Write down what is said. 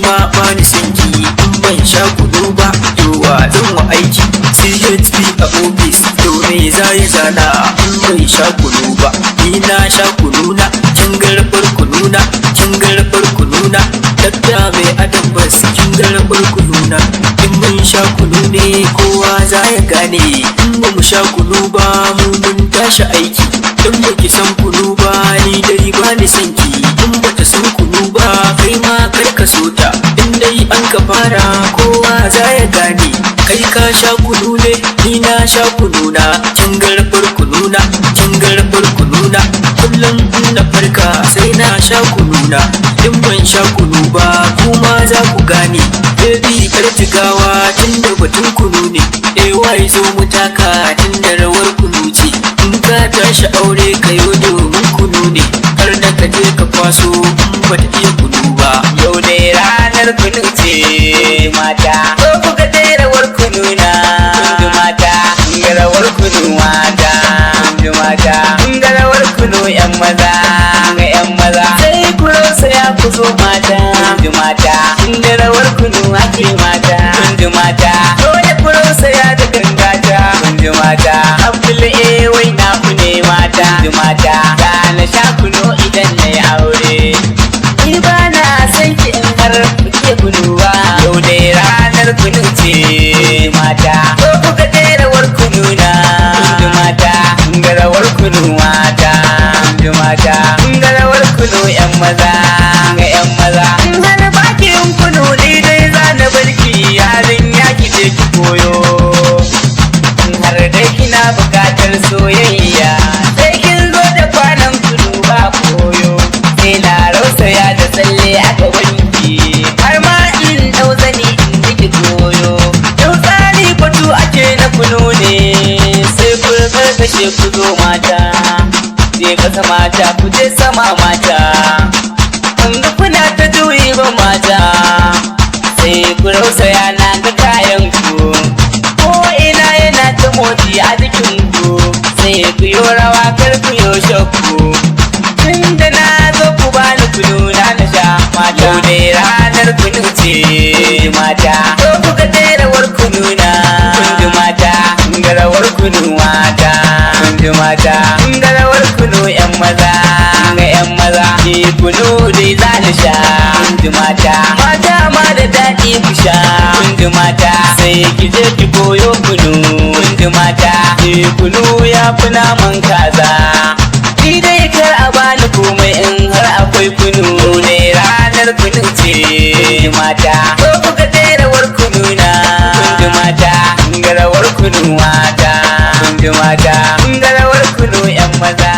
ma bani sanki in ban sha kunu ba. Yawa zan wa aiki CHP a ofis to me zai zana in bai sha kunu ba. Ni na sha kununa kin garbar kununa kin garbar kununa. Dakta mai adam bas kin garbar kununa. In mun sha kunu ne kowa za ya gane. In ba mu sha kunu ba mu mun tashi aiki. In baki san kunu ba ni dai bani sanki. In bata san kunu ba kai ma kar ka so ta. In dai an ka fara kowa za ya gane. Kai ka sha kunu ne ni na sha kununa kin garbar kununa kin garbar kununa. Kullum in na farka sai na sha kununa. In ban sha kunu ba kuma za ku gane. Baby kar jigawa tunda batun kunu ne. AY zo mu taka tunda rawar kunu ce. In ka tashi aure ka yo domin kunu ne. Kar da ka je ka kwaso in bata iya kunu ba. Yau ne ranar kunu ce mata, ko kuka dai rawar kunu na kundu mata, ga rawar kunu mata, kundu mata, ga rawar kunu yan maza, ga yan maza. Sai ku rausaya ku zo mata, kundu mata, ga rawar kunu ake mata, kundu mata. Dole ku rausaya da gangata, kundu mata. Abdul wai na ku ne mata, kundu mata. Da na sha kunu idan na yi aure. Ni ba na san ki in har kuke kunu ba. Yau dai ranar kunu ce mata, ko kuka dai rawar kunu na kundu mata, ga rawar kunu mata, kundu mata, ga rawar kunu yan maza, ga yan maza. In har baki yin kunu ni dai za na barki yarin ya ki je ki koyo. In har dai kina bukatar soyayya sai kin zo da kwanan kunu ba koyo. Sai na rausaya da tsalle aka wanki har ma in dau zani in miki goyo. Yau tsari batu ake na kunu ne sai ku karkashe ku zo mata. Je kasa mata ku je sama mata, kun ga kuna ta juyi ba mata. Sai ku rausaya na ga kayan ku ko ina yana ta motsi a jikin ku. Sai ku yi rawa kar ku yi shakku. Tunda na zo ku bani kunu na sha mata. Yau dai ranar kunu ce mata, ko kuka dai rawar kunu na kundu mata, ga rawar kunu mata, kundu mata, ga rawar kunu yan maza, ga yan maza. Ni kunu dai za na sha kundu mata, mata ma da daɗi ku sha kundu mata. Sai ki je ki koyo kunu kundu mata. Ni kunu ya fi naman kaza. Ni dai kar a bani komai in har akwai kunu. Ne ranar kunu ce mata, ko kuka dai rawar kunu na kundu mata, ga rawar kunu mata, kundu mata, ga rawar kunu yan maza.